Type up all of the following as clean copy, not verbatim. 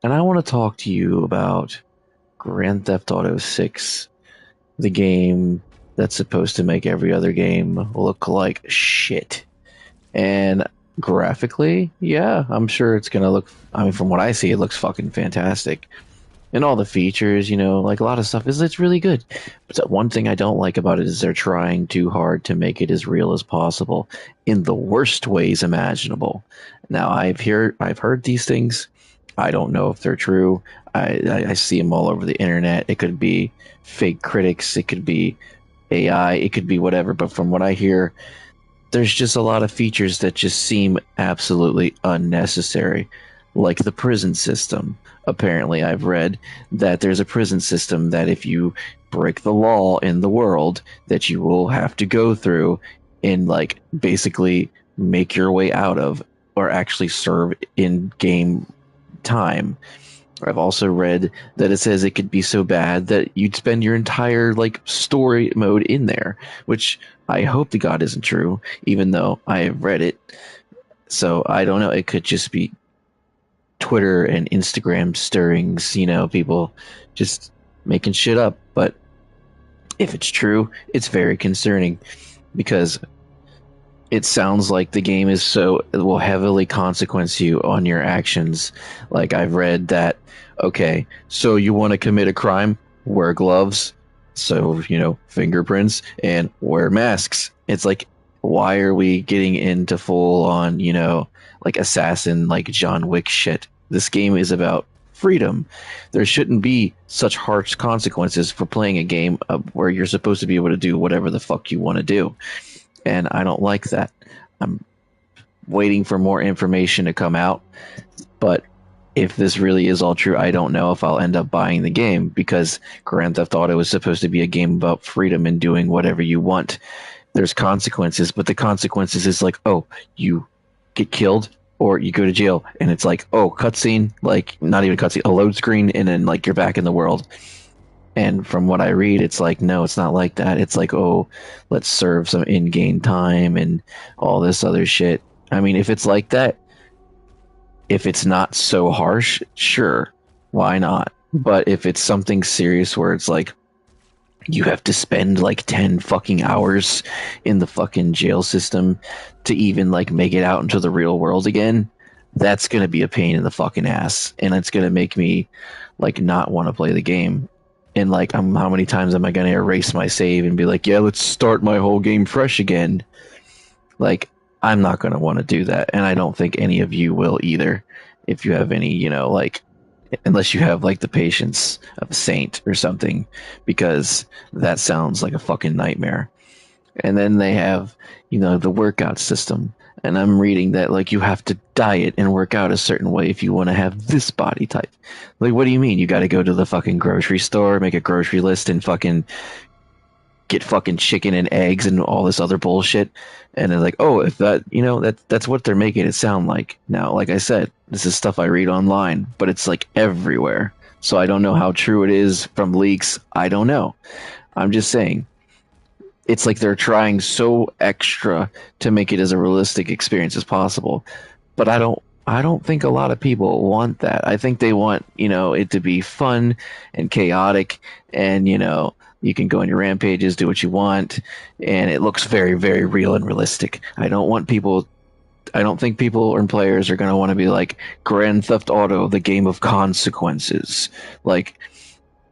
and I want to talk to you about Grand Theft Auto 6, the game that's supposed to make every other game look like shit. And graphically, yeah, I'm sure it's gonna look, I mean, from what I see, it looks fucking fantastic. And all the features, like a lot of stuff is it's really good. But one thing I don't like about it is they're trying too hard to make it as real as possible in the worst ways imaginable. Now I've heard these things. I don't know if they're true. I see them all over the internet. It could be fake critics. It could be AI. It could be whatever. But from what I hear, there's just a lot of features that just seem absolutely unnecessary, like the prison system. Apparently, I've read that there's a prison system that if you break the law in the world, that you will have to go through and like basically make your way out of or actually serve in game time. I've also read that it says it could be so bad that you'd spend your entire like story mode in there, which I hope to God isn't true, even though I have read it. So I don't know. It could just be Twitter and Instagram stirrings, people just making shit up. But if it's true, it's very concerning because it sounds like the game is so it will heavily consequence you on your actions. Like I've read that, okay, so you want to commit a crime, wear gloves, so fingerprints and wear masks. It's like, why are we getting into full on, like assassin, like John Wick shit? This game is about freedom. There shouldn't be such harsh consequences for playing a game where you're supposed to be able to do whatever the fuck you want to do, and I don't like that. I'm waiting for more information to come out, but if this really is all true, I don't know if I'll end up buying the game because Grand Theft Auto is supposed to be a game about freedom and doing whatever you want. There's consequences, but the consequences is like, oh, you get killed or you go to jail, and it's like, oh, cutscene, like not even cutscene, a load screen, and then like you're back in the world. And from what I read, it's like, no, it's not like that. It's like, oh, let's serve some in-game time and all this other shit. I mean, if it's like that, if it's not so harsh, sure, why not? But if it's something serious where it's like, you have to spend like 10 fucking hours in the fucking jail system to even like make it out into the real world again, that's going to be a pain in the fucking ass. And it's going to make me like not want to play the game. And like, how many times am I going to erase my save and be like, yeah, let's start my whole game fresh again? Like, I'm not going to want to do that. And I don't think any of you will either. If you have any, like, unless you have like the patience of a saint or something, because that sounds like a fucking nightmare. And then they have, the workout system. And I'm reading that like you have to diet and work out a certain way if you want to have this body type. Like, what do you mean? You got to go to the fucking grocery store, make a grocery list, and fucking get fucking chicken and eggs and all this other bullshit. And they're like, oh, if that, that's what they're making it sound like. Now, like I said, this is stuff I read online, but it's like everywhere. So I don't know how true it is from leaks. I don't know. I'm just saying it's like they're trying so extra to make it as a realistic experience as possible. But I don't think a lot of people want that. I think they want, it to be fun and chaotic and, you can go on your rampages, do what you want, and it looks very, very real and realistic. I don't think people or players are going to want to be like Grand Theft Auto, the game of consequences. Like,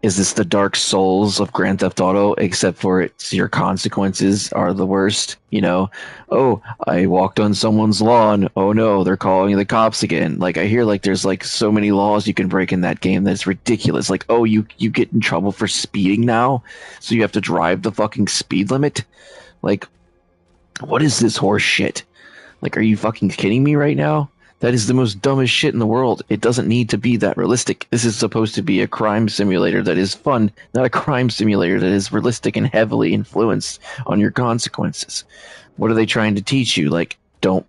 is this the Dark Souls of Grand Theft Auto, except for it's your consequences are the worst? Oh, I walked on someone's lawn. Oh no, they're calling the cops again. Like, I hear like there's like so many laws you can break in that game that's ridiculous. Like, oh, you get in trouble for speeding now, so you have to drive the fucking speed limit. Like, what is this horse shit? Like, are you fucking kidding me right now? That is the most dumbest shit in the world. It doesn't need to be that realistic. This is supposed to be a crime simulator that is fun, not a crime simulator that is realistic and heavily influenced on your consequences. What are they trying to teach you? Like, don't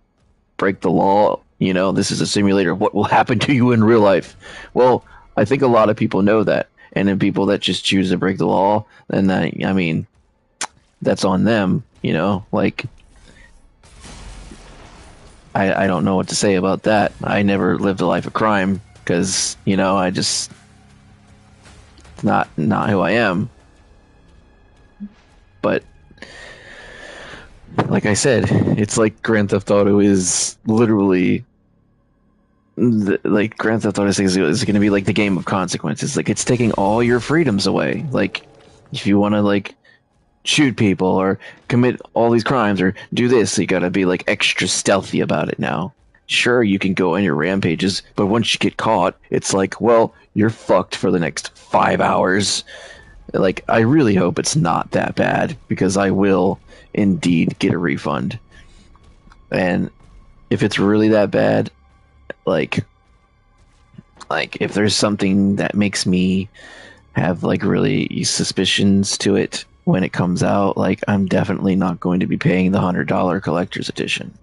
break the law. This is a simulator. What will happen to you in real life? Well, I think a lot of people know that. And then people that just choose to break the law, then I mean, that's on them, like, I don't know what to say about that. I never lived a life of crime, because I just it's not who I am. But like I said, it's like Grand Theft Auto is literally like Grand Theft Auto 6 is going to be like the game of consequences. Like it's taking all your freedoms away. Like if you want to like shoot people or commit all these crimes or do this, you got to be like extra stealthy about it now. Sure, you can go on your rampages, but once you get caught, it's like, well, you're fucked for the next 5 hours. Like, I really hope it's not that bad because I will indeed get a refund. And if it's really that bad, like if there's something that makes me have like really suspicions to it when it comes out, like I'm definitely not going to be paying the $100 collector's edition.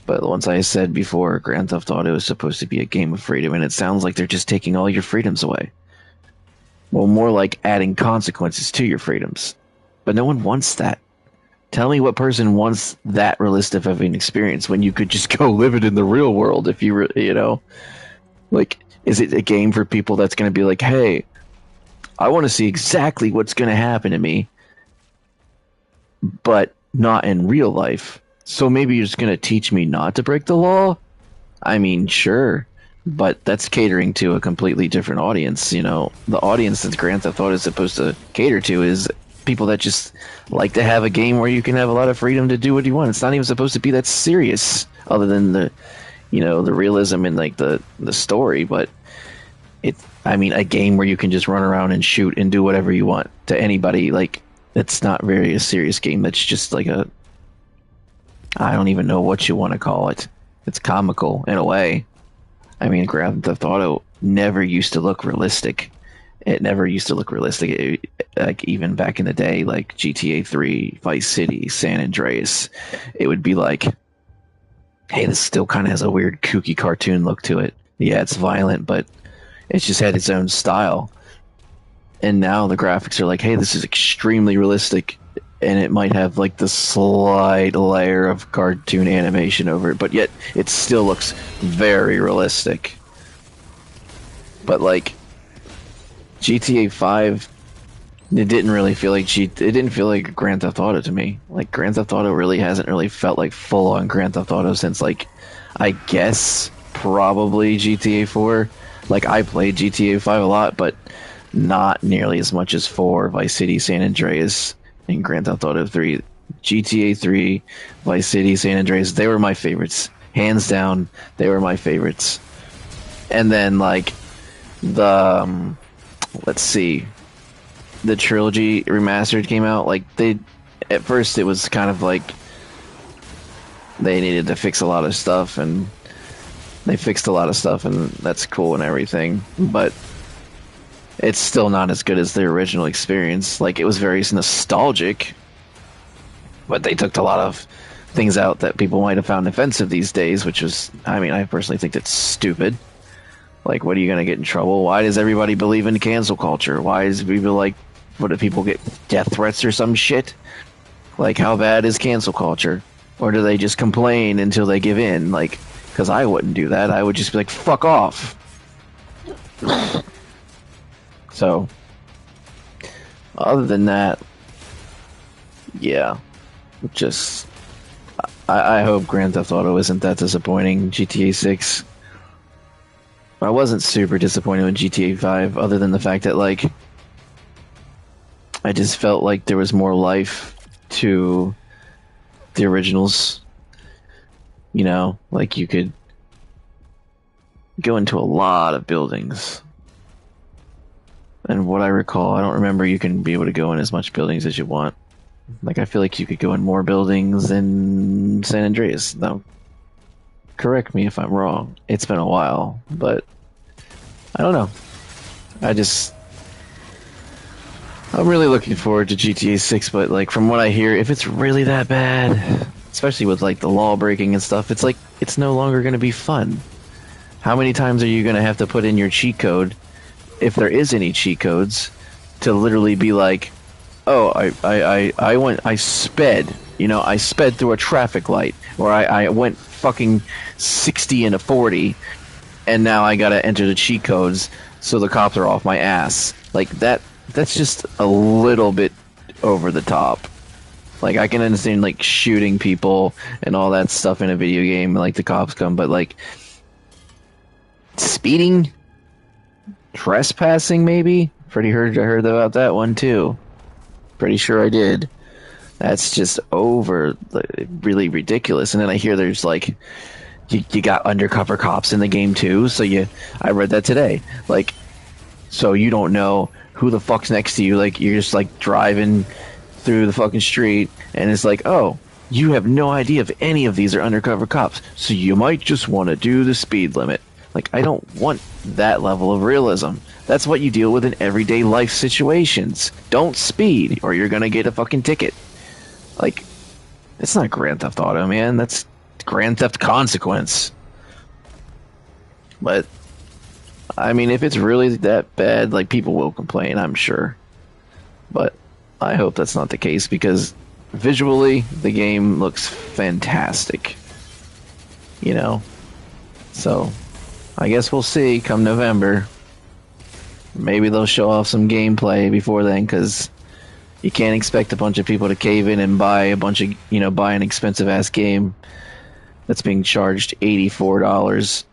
But once I said before, Grand Theft Auto is supposed to be a game of freedom, and it sounds like they're just taking all your freedoms away. Well, more like adding consequences to your freedoms. But no one wants that. Tell me what person wants that realistic of an experience when you could just go live it in the real world if you, like, is it a game for people that's going to be like, hey, I want to see exactly what's going to happen to me, but not in real life. So maybe you're just going to teach me not to break the law? I mean, sure, but that's catering to a completely different audience. The audience that Grand Theft Auto is supposed to cater to is people that just like to have a game where you can have a lot of freedom to do what you want. It's not even supposed to be that serious, other than the realism in like the story. But a game where you can just run around and shoot and do whatever you want to anybody, like it's not very a serious game. That's just like I don't even know what you want to call it. It's comical in a way. I mean, Grand Theft Auto never used to look realistic. It never used to look realistic. Like even back in the day, like GTA 3, Vice City, San Andreas, it would be like, hey, this still kind of has a weird kooky cartoon look to it. Yeah, it's violent, but it's just had its own style. And now the graphics are like, hey, this is extremely realistic, and it might have like the slight layer of cartoon animation over it, but yet it still looks very realistic. But like GTA 5, it didn't really feel like it didn't feel like Grand Theft Auto to me. Like Grand Theft Auto really hasn't really felt like full on Grand Theft Auto since like I guess probably GTA 4. Like I played GTA 5 a lot, but not nearly as much as 4, Vice City, San Andreas, and Grand Theft Auto 3. GTA 3, Vice City, San Andreas, they were my favorites. Hands down, they were my favorites. And then like the let's see, the trilogy remastered came out. Like at first it was kind of like they needed to fix a lot of stuff, and they fixed a lot of stuff, and that's cool and everything, but it's still not as good as the original experience. Like it was very nostalgic, but they took a lot of things out that people might have found offensive these days, which was, I personally think that's stupid. Like, what are you going to get in trouble? Why does everybody believe in cancel culture? Why is people like, what do people get death threats or some shit? Like, how bad is cancel culture? Or do they just complain until they give in? Like, because I wouldn't do that. I would just be like, fuck off. So, other than that, yeah, just, I hope Grand Theft Auto isn't that disappointing. GTA 6. I wasn't super disappointed with GTA 5, other than the fact that, like, I just felt like there was more life to the originals. Like you could go into a lot of buildings. And what I recall, I don't remember you can be able to go in as much buildings as you want. Like, I feel like you could go in more buildings in San Andreas. Now, correct me if I'm wrong. It's been a while, but I don't know. I'm really looking forward to GTA 6, but like from what I hear, if it's really that bad, especially with like the law breaking and stuff, it's like it's no longer going to be fun. How many times are you going to have to put in your cheat code, if there is any cheat codes, to literally be like, oh, I sped, I sped through a traffic light, or I went fucking 60 in a 40, and now I gotta enter the cheat codes so the cops are off my ass. Like that's just a little bit over the top. Like I can understand like shooting people and all that stuff in a video game, like the cops come, but like speeding, trespassing, maybe. I heard about that one too. Pretty sure I did. That's just over, like, really ridiculous. And then I hear there's like you got undercover cops in the game too. So I read that today. Like, so you don't know who the fuck's next to you. Like you're just like driving through the fucking street, and it's like, oh, you have no idea if any of these are undercover cops. So you might just want to do the speed limit. Like, I don't want that level of realism. That's what you deal with in everyday life situations. Don't speed, or you're gonna get a fucking ticket. Like, it's not Grand Theft Auto, man. That's Grand Theft Consequence. But, I mean, if it's really that bad, like, people will complain, I'm sure. But I hope that's not the case, because visually, the game looks fantastic. You know? So, I guess we'll see come November. Maybe they'll show off some gameplay before then, because you can't expect a bunch of people to cave in and buy buy an expensive ass game that's being charged $84.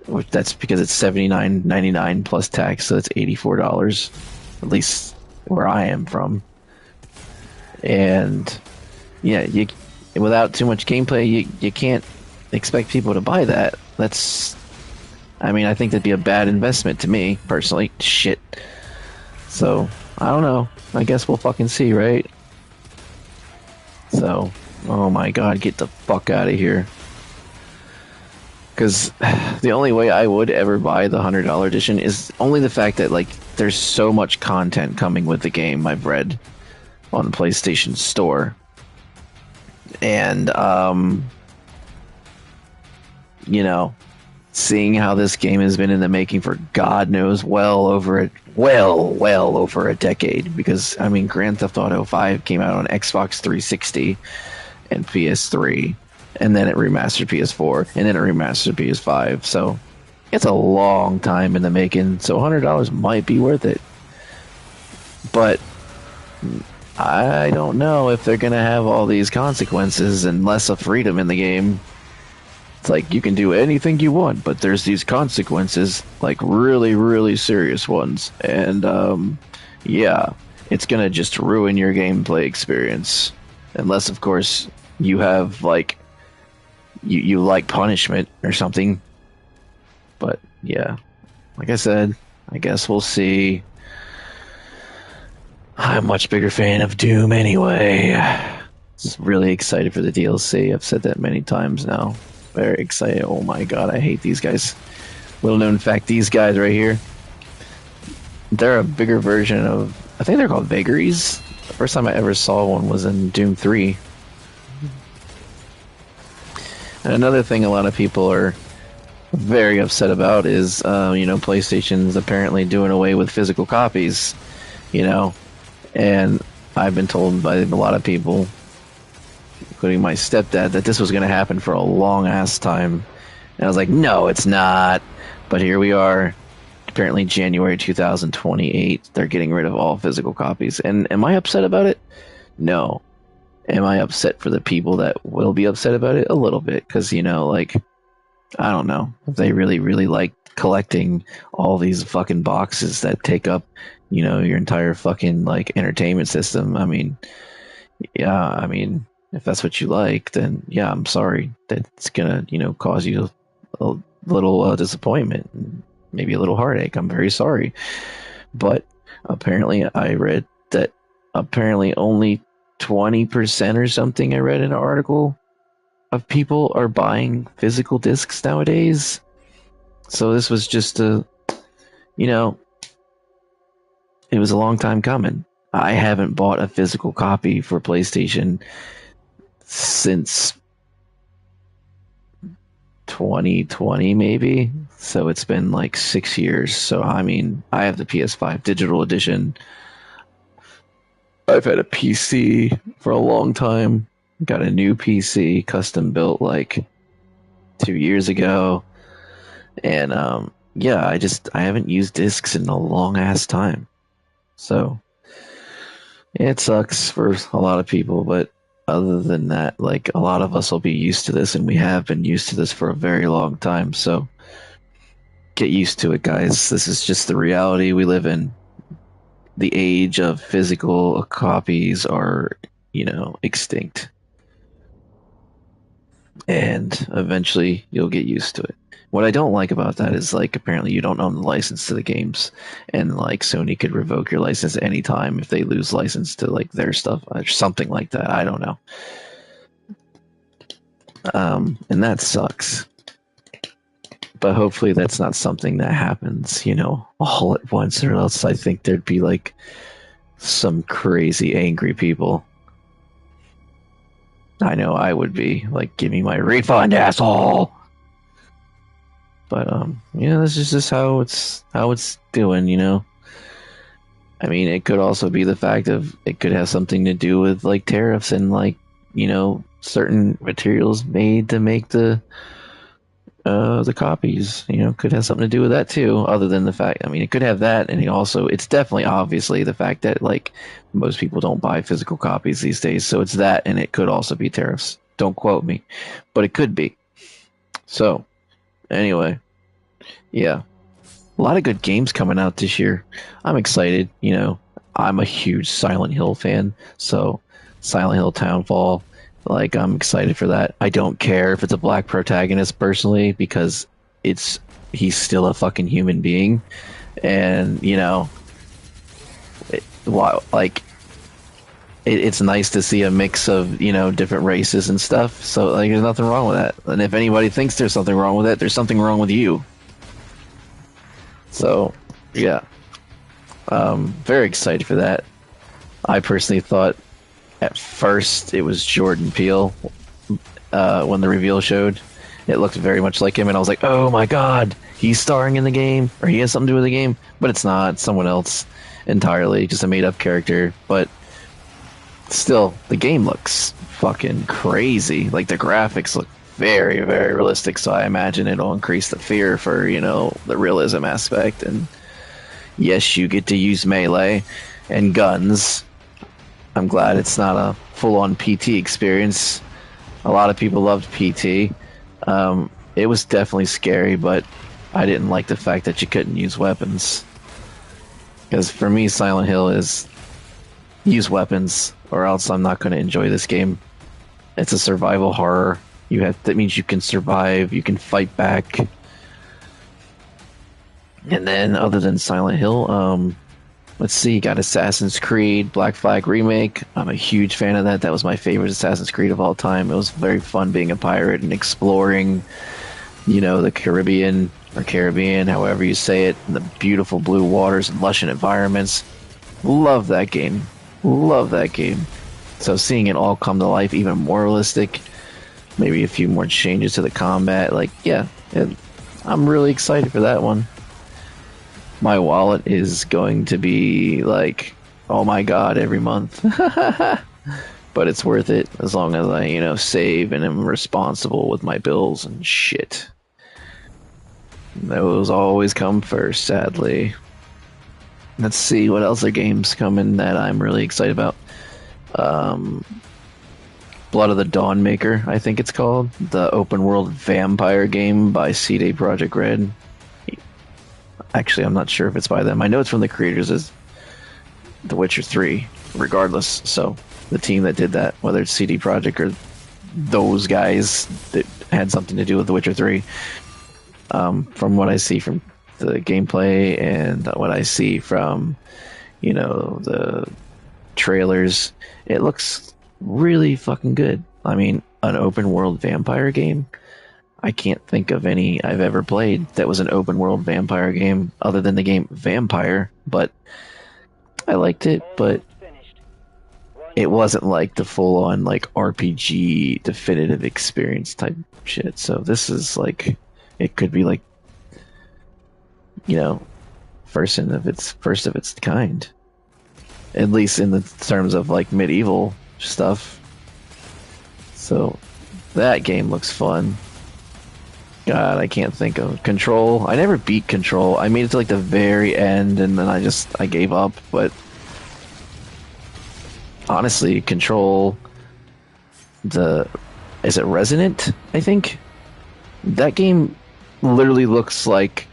Which that's because it's $79.99 plus tax, so it's $84. At least where I am from. And yeah, without too much gameplay, you can't expect people to buy that. I think that'd be a bad investment to me, personally. Shit. So, I don't know. I guess we'll fucking see, right? So, oh my god, get the fuck out of here. Because the only way I would ever buy the $100 edition is only the fact that, like, there's so much content coming with the game, I've read, on the PlayStation Store. And, seeing how this game has been in the making for God knows well over a decade. Because, I mean, Grand Theft Auto 5 came out on Xbox 360 and PS3. And then it remastered PS4, and then it remastered PS5. So it's a long time in the making. So $100 might be worth it. But I don't know if they're going to have all these consequences and less of freedom in the game. It's like you can do anything you want, but there's these consequences, like really, really serious ones. And yeah, it's going to just ruin your gameplay experience. Unless, of course, you have like you like punishment or something. But yeah, like I said, I guess we'll see. I'm a much bigger fan of Doom anyway. Just really excited for the DLC. I've said that many times now. Very excited. Oh my god, I hate these guys. Little known fact, these guys right here, they're a bigger version of, I think they're called vagaries. The first time I ever saw one was in Doom 3. And another thing a lot of people are very upset about is, PlayStation's apparently doing away with physical copies, and I've been told by a lot of people, including my stepdad, that this was going to happen for a long-ass time. And I was like, no, it's not. But here we are. Apparently January 2028, they're getting rid of all physical copies. And am I upset about it? No. Am I upset for the people that will be upset about it? A little bit, because, I don't know. If they really, really like collecting all these fucking boxes that take up, your entire fucking, like, entertainment system. I mean, yeah, if that's what you like, then, yeah, I'm sorry. That's gonna, cause you a little disappointment, and maybe a little heartache. I'm very sorry. But apparently I read that apparently only 20% or something, I read in an article, of people are buying physical discs nowadays. So this was just it was a long time coming. I haven't bought a physical copy for PlayStation since 2020, maybe. So it's been like 6 years. So, I have the PS5 digital edition. I've had a PC for a long time. Got a new PC, custom built like 2 years ago. And yeah, I haven't used discs in a long ass time. So it sucks for a lot of people, but other than that, like a lot of us will be used to this, and we have been used to this for a very long time. So get used to it, guys. This is just the reality we live in. The age of physical copies are, extinct. And eventually you'll get used to it. What I don't like about that is like apparently you don't own the license to the games, and like Sony could revoke your license at any time if they lose license to like their stuff or something like that. I don't know. And that sucks. But hopefully that's not something that happens, all at once, or else I think there'd be like some crazy angry people. I know I would be like, give me my refund, asshole. But this is just how it's doing. I mean, it could also be the fact of it could have something to do with like tariffs and like, certain materials made to make the copies, could have something to do with that too, other than the fact, I mean, it could have that, and it's definitely obviously the fact that like most people don't buy physical copies these days, so it's that, and it could also be tariffs. Don't quote me, but it could be. So, anyway, yeah, a lot of good games coming out this year. I'm excited, I'm a huge Silent Hill fan, so Silent Hill Townfall, like, I'm excited for that. I don't care if it's a black protagonist personally because he's still a fucking human being, and like it's nice to see a mix of different races and stuff. So like, there's nothing wrong with that. And if anybody thinks there's something wrong with it, there's something wrong with you. So yeah, very excited for that. I personally thought at first it was Jordan Peele when the reveal showed. It looked very much like him, and I was like, oh my god, he's starring in the game, or he has something to do with the game. But it's not. It's someone else entirely, just a made-up character. But still, the game looks fucking crazy. Like, the graphics look very, very realistic, so I imagine it'll increase the fear for, the realism aspect. And yes, you get to use melee and guns. I'm glad it's not a full-on PT experience. A lot of people loved PT. It was definitely scary, but I didn't like the fact that you couldn't use weapons. Because for me, Silent Hill is use weapons, or else I'm not going to enjoy this game. It's a survival horror. That means you can survive, you can fight back. And then, other than Silent Hill, let's see, you got Assassin's Creed Black Flag Remake. I'm a huge fan of that. That was my favorite Assassin's Creed of all time. It was very fun being a pirate and exploring, the Caribbean, or Caribbean, however you say it, and the beautiful blue waters and lush environments. Love that game. Love that game. So seeing it all come to life, even more realistic, maybe a few more changes to the combat, like, yeah, I'm really excited for that one. My wallet is going to be like, oh my god, every month. But it's worth it as long as I, save and am responsible with my bills and shit. Those always come first, sadly. Let's see what else are games coming that I'm really excited about. Blood of the Dawnmaker, I think it's called, the open world vampire game by CD Projekt Red. Actually, I'm not sure if it's by them. I know it's from the creators of The Witcher 3, regardless. So the team that did that, whether it's CD Projekt or those guys that had something to do with The Witcher 3, from what I see from the gameplay and what I see from, the trailers, it looks really fucking good. I mean, an open world vampire game, I can't think of any I've ever played that was an open world vampire game other than the game Vampire, but I liked it, but it wasn't like the full on like RPG definitive experience type shit. So this is like, it could be like, first of its kind, at least in the terms of like medieval stuff. So that game looks fun. God, I can't think of Control. I never beat Control. I made it to like the very end, and then I gave up. But honestly, Control, the is it Resonant? I think that game literally looks like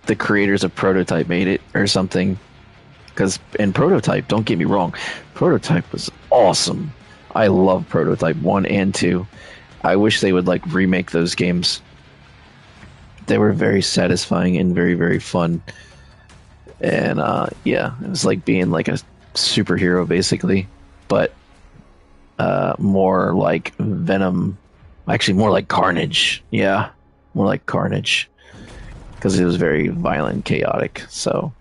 the creators of Prototype made it or something. Because in Prototype, don't get me wrong, Prototype was awesome. I love Prototype 1 and 2. I wish they would like remake those games. They were very satisfying and very, very fun. And yeah, it was like being like a superhero basically, but more like Venom, actually more like Carnage. Yeah, more like Carnage because it was very violent, chaotic. So,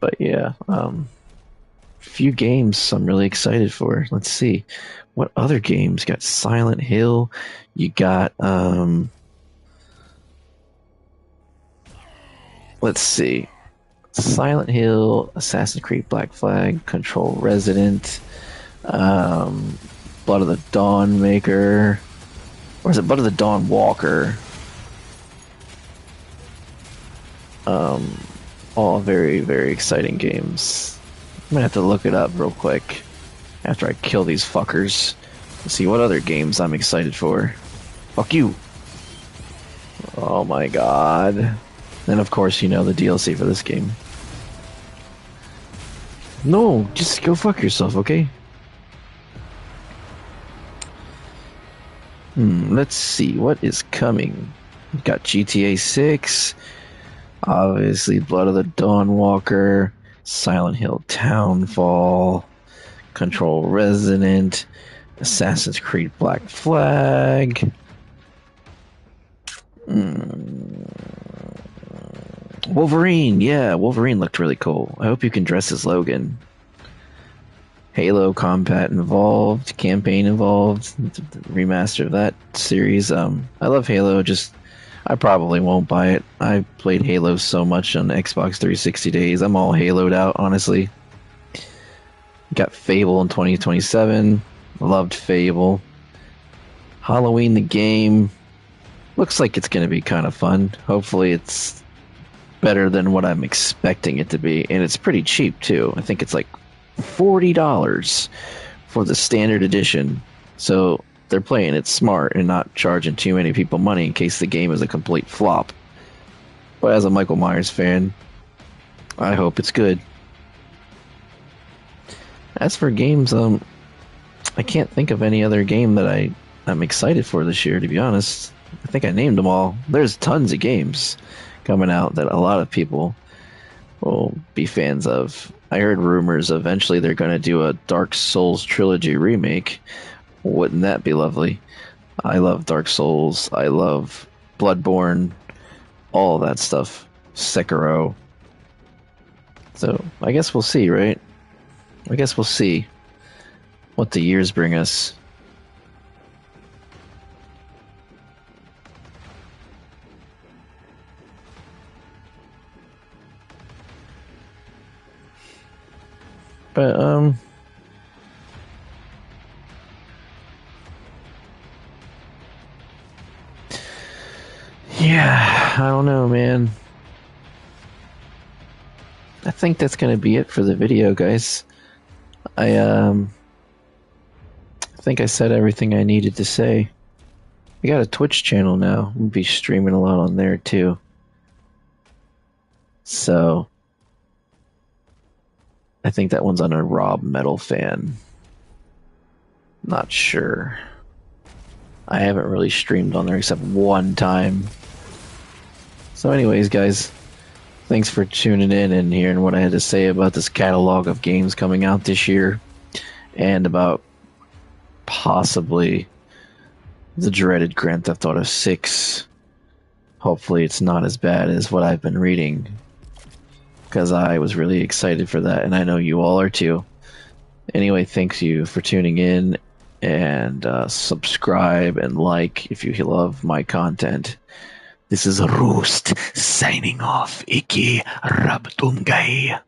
but yeah, few games I'm really excited for. Let's see, what other games got Silent Hill. You got let's see, Silent Hill, Assassin's Creed Black Flag, Control Resident, Blood of the Dawn Maker, or is it Blood of the Dawn Walker? All very, very exciting games. I'm gonna have to look it up real quick after I kill these fuckers. Let's see what other games I'm excited for. Fuck you! Oh my god. Then of course, you know, the DLC for this game. No, just go fuck yourself, okay? Let's see, what is coming? We've got GTA 6, obviously Blood of the Dawn Walker, Silent Hill Townfall, Control Resonant, Assassin's Creed Black Flag. Wolverine, yeah, Wolverine looked really cool. I hope you can dress as Logan. Halo Combat involved, campaign involved, remaster of that series. I love Halo, just I probably won't buy it. I played Halo so much on Xbox 360 days. I'm all Haloed out, honestly. Got Fable in 2027. Loved Fable. Halloween the game looks like it's going to be kind of fun. Hopefully it's better than what I'm expecting it to be, and it's pretty cheap too. I think it's like $40 for the standard edition. So they're playing it smart and not charging too many people money in case the game is a complete flop. But as a Michael Myers fan, I hope it's good. As for games, I can't think of any other game that I'm excited for this year, to be honest. I think I named them all. There's tons of games coming out that a lot of people will be fans of. I heard rumors eventually they're going to do a Dark Souls trilogy remake. Wouldn't that be lovely? I love Dark Souls. I love Bloodborne. All of that stuff. Sekiro. So, I guess we'll see, right? I guess we'll see what the years bring us. But, yeah, I don't know, man. I think that's going to be it for the video, guys. I think I said everything I needed to say. I got a Twitch channel now. We'll be streaming a lot on there, too. So, I think that one's on a Rob Metal Fan. Not sure. I haven't really streamed on there except one time. So anyways, guys, thanks for tuning in and hearing what I had to say about this catalog of games coming out this year and about possibly the dreaded Grand Theft Auto 6. Hopefully it's not as bad as what I've been reading, because I was really excited for that, and I know you all are too. Anyway, thanks you for tuning in, and subscribe and like if you love my content. This is Roost signing off. Iki Rabtungai.